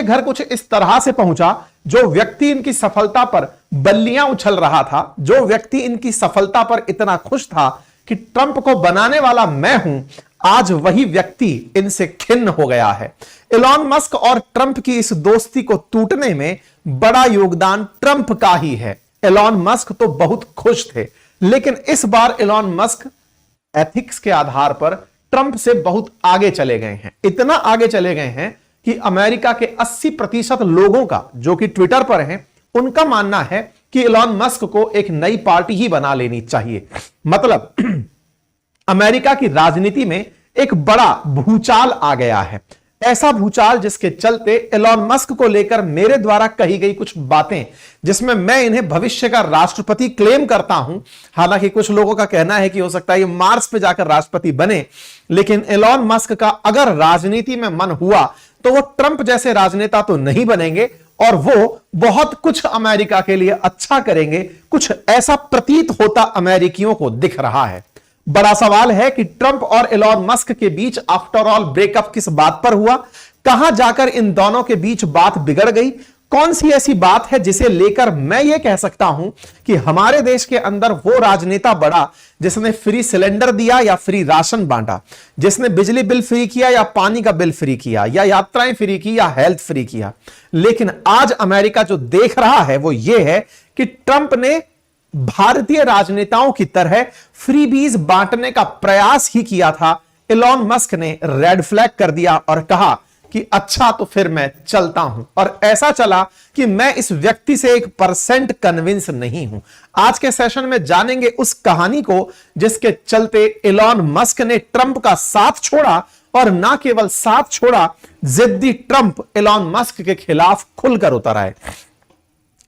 घर कुछ इस तरह से पहुंचा, जो व्यक्ति इनकी सफलता पर बल्लियां उछल रहा था, जो व्यक्ति इनकी सफलता पर इतना खुश था कि ट्रंप को बनाने वाला मैं हूं, आज वही व्यक्ति इनसे खिन्न हो गया है। इलॉन मस्क और ट्रंप की इस दोस्ती को टूटने में बड़ा योगदान ट्रंप का ही है। इलॉन मस्क तो बहुत खुश थे, लेकिन इस बार इलॉन मस्क एथिक्स के आधार पर ट्रंप से बहुत आगे चले गए हैं। इतना आगे चले गए हैं कि अमेरिका के 80% लोगों का, जो कि ट्विटर पर हैं, उनका मानना है कि इलॉन मस्क को एक नई पार्टी ही बना लेनी चाहिए। मतलब अमेरिका की राजनीति में एक बड़ा भूचाल आ गया है। ऐसा भूचाल जिसके चलते इलॉन मस्क को लेकर मेरे द्वारा कही गई कुछ बातें, जिसमें मैं इन्हें भविष्य का राष्ट्रपति क्लेम करता हूं, हालांकि कुछ लोगों का कहना है कि हो सकता है ये मार्स पे जाकर राष्ट्रपति बने, लेकिन इलॉन मस्क का अगर राजनीति में मन हुआ तो वो ट्रंप जैसे राजनेता तो नहीं बनेंगे और वो बहुत कुछ अमेरिका के लिए अच्छा करेंगे। कुछ ऐसा प्रतीत होता अमेरिकियों को दिख रहा है। बड़ा सवाल है कि ट्रंप और इलॉन मस्क के बीच आफ्टर ऑल ब्रेकअप किस बात पर हुआ, कहां जाकर इन दोनों के बीच बात बिगड़ गई, कौन सी ऐसी बात है जिसे लेकर मैं यह कह सकता हूं कि हमारे देश के अंदर वो राजनेता बड़ा जिसने फ्री सिलेंडर दिया या फ्री राशन बांटा, जिसने बिजली बिल फ्री किया या पानी का बिल फ्री किया या यात्राएं फ्री की या हेल्थ फ्री किया। लेकिन आज अमेरिका जो देख रहा है वो ये है कि ट्रंप ने भारतीय राजनेताओं की तरह फ्रीबीज बांटने का प्रयास ही किया था। इलॉन मस्क ने रेड फ्लैग कर दिया और कहा कि अच्छा तो फिर मैं चलता हूं, और ऐसा चला कि मैं इस व्यक्ति से 1% कन्विंस नहीं हूं। आज के सेशन में जानेंगे उस कहानी को जिसके चलते इलॉन मस्क ने ट्रंप का साथ छोड़ा, और ना केवल साथ छोड़ा, जिद्दी ट्रंप इलॉन मस्क के खिलाफ खुलकर उतर आए।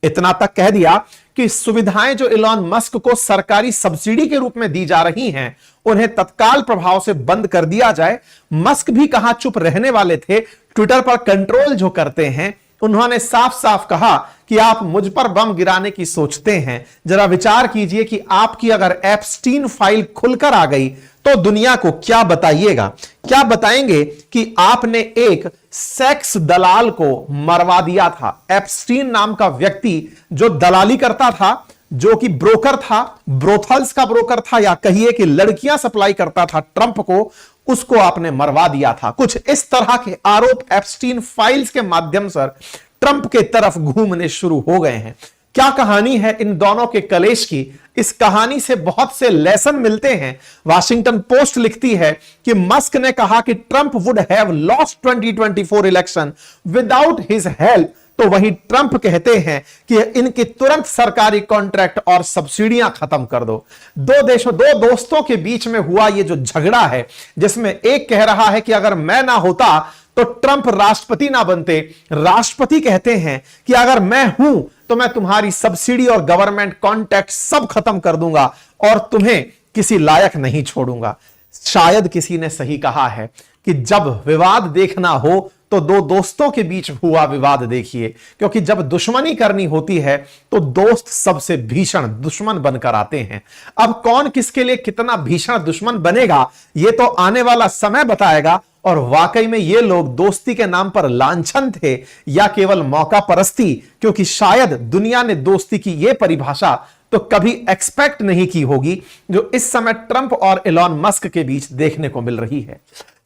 इतना तक कह दिया कि सुविधाएं जो इलॉन मस्क को सरकारी सब्सिडी के रूप में दी जा रही हैं, उन्हें तत्काल प्रभाव से बंद कर दिया जाए। मस्क भी कहां चुप रहने वाले थे, ट्विटर पर कंट्रोल जो करते हैं, उन्होंने साफ साफ कहा कि आप मुझ पर बम गिराने की सोचते हैं, जरा विचार कीजिए कि आपकी अगर एप्स्टीन फाइल खुलकर आ गई तो दुनिया को क्या बताइएगा। क्या बताएंगे कि आपने एक सेक्स दलाल को मरवा दिया था। एप्स्टीन नाम का व्यक्ति जो दलाली करता था, जो कि ब्रोकर था, ब्रोथल्स का ब्रोकर था, या कहिए कि लड़कियां सप्लाई करता था ट्रंप को, उसको आपने मरवा दिया था। कुछ इस तरह के आरोप एप्स्टीन फाइल्स के माध्यम से ट्रंप के तरफ घूमने शुरू हो गए हैं। क्या कहानी है इन दोनों के कलेश की। इस कहानी से बहुत से लेसन मिलते हैं। वाशिंगटन पोस्ट लिखती है कि मस्क ने कहा कि Trump would have lost 2024 election without his help, तो वहीं ट्रंप कहते हैं कि इनके तुरंत सरकारी कॉन्ट्रैक्ट और सब्सिडियां खत्म कर दो। दो दोस्तों के बीच में हुआ यह जो झगड़ा है, जिसमें एक कह रहा है कि अगर मैं ना होता तो ट्रंप राष्ट्रपति ना बनते। राष्ट्रपति कहते हैं कि अगर मैं हूं तो मैं तुम्हारी सब्सिडी और गवर्नमेंट कॉन्ट्रैक्ट सब खत्म कर दूंगा और तुम्हें किसी लायक नहीं छोड़ूंगा। शायद किसी ने सही कहा है कि जब विवाद देखना हो तो दो दोस्तों के बीच हुआ विवाद देखिए, क्योंकि जब दुश्मनी करनी होती है तो दोस्त सबसे भीषण दुश्मन बनकर आते हैं। अब कौन किसके लिए कितना भीषण दुश्मन बनेगा ये तो आने वाला समय बताएगा, और वाकई में ये लोग दोस्ती के नाम पर लांछन थे या केवल मौका परस्ती, क्योंकि शायद दुनिया ने दोस्ती की ये परिभाषा तो कभी एक्सपेक्ट नहीं की होगी जो इस समय ट्रंप और इलॉन मस्क के बीच देखने को मिल रही है।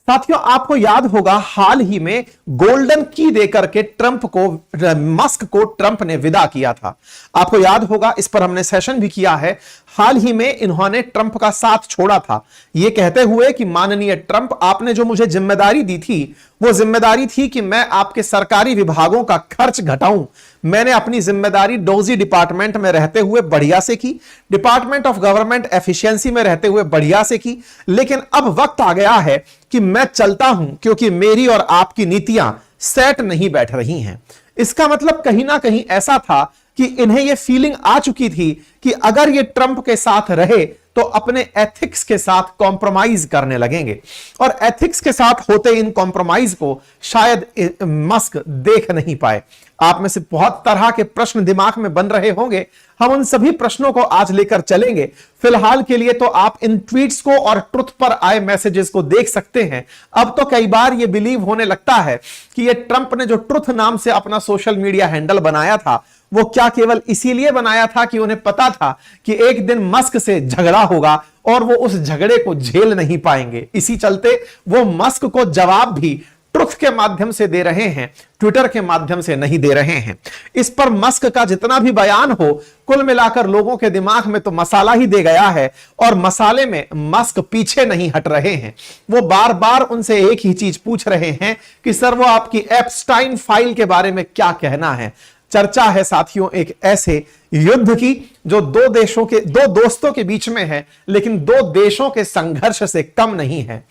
साथियों, आपको याद होगा हाल ही में गोल्डन की देकर के मस्क को ट्रंप ने विदा किया था। आपको याद होगा, इस पर हमने सेशन भी किया है। हाल ही में इन्होंने ट्रंप का साथ छोड़ा था, यह कहते हुए कि माननीय ट्रंप, आपने जो मुझे जिम्मेदारी दी थी वो जिम्मेदारी थी कि मैं आपके सरकारी विभागों का खर्च घटाऊं। मैंने अपनी जिम्मेदारी डोजी डिपार्टमेंट में रहते हुए बढ़िया से की, डिपार्टमेंट ऑफ गवर्नमेंट एफिशिएंसी में रहते हुए बढ़िया से की, लेकिन अब वक्त आ गया है कि मैं चलता हूं, क्योंकि मेरी और आपकी नीतियां सेट नहीं बैठ रही हैं। इसका मतलब कहीं ना कहीं ऐसा था कि इन्हें यह फीलिंग आ चुकी थी कि अगर ये ट्रंप के साथ रहे तो अपने एथिक्स के साथ कॉम्प्रोमाइज करने लगेंगे, और एथिक्स के साथ होते इन कॉम्प्रोमाइज को शायद मस्क देख नहीं पाए। आप में से बहुत तरह के प्रश्न दिमाग में बन रहे होंगे, हम उन सभी प्रश्नों को आज लेकर चलेंगे। फिलहाल के लिए तो आप इन ट्वीट्स को और ट्रुथ पर आए मैसेजेस को देख सकते हैं। अब तो कई बार यह बिलीव होने लगता है कि यह ट्रंप ने जो ट्रुथ नाम से अपना सोशल मीडिया हैंडल बनाया था, वो क्या केवल इसीलिए बनाया था कि उन्हें पता था कि एक दिन मस्क से झगड़ा होगा और वो उस झगड़े को झेल नहीं पाएंगे। इसी चलते वो मस्क को जवाब भी ट्रुथ के माध्यम से दे रहे हैं, ट्विटर के माध्यम से नहीं दे रहे हैं। इस पर मस्क का जितना भी बयान हो, कुल मिलाकर लोगों के दिमाग में तो मसाला ही दे गया है, और मसाले में मस्क पीछे नहीं हट रहे हैं। वो बार बार उनसे एक ही चीज पूछ रहे हैं कि सर वो आपकी एप्स्टाइन फाइल के बारे में क्या कहना है। चर्चा है साथियों एक ऐसे युद्ध की जो दो दोस्तों के बीच में है, लेकिन दो देशों के संघर्ष से कम नहीं है।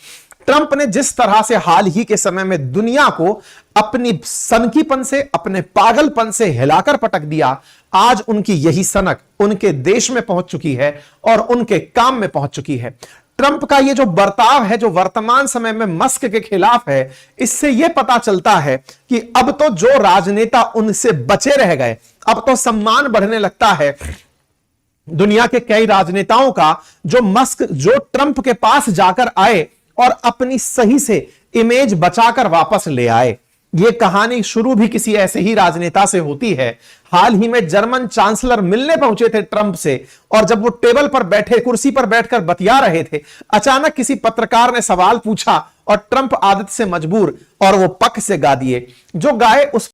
ट्रंप ने जिस तरह से हाल ही के समय में दुनिया को अपनी सनकीपन से, अपने पागलपन से हिलाकर पटक दिया, आज उनकी यही सनक उनके देश में पहुंच चुकी है और उनके काम में पहुंच चुकी है। ट्रंप का यह जो बर्ताव है, जो वर्तमान समय में मस्क के खिलाफ है, इससे यह पता चलता है कि अब तो जो राजनेता उनसे बचे रह गए, अब तो सम्मान बढ़ने लगता है दुनिया के कई राजनेताओं का, जो ट्रंप के पास जाकर आए और अपनी सही से इमेज बचाकर वापस ले आए। यह कहानी शुरू भी किसी ऐसे ही राजनेता से होती है। हाल ही में जर्मन चांसलर मिलने पहुंचे थे ट्रंप से, और जब वो टेबल पर बैठे, कुर्सी पर बैठकर बतिया रहे थे, अचानक किसी पत्रकार ने सवाल पूछा और ट्रंप आदत से मजबूर और वो पक से गा दिए। जो गाए उस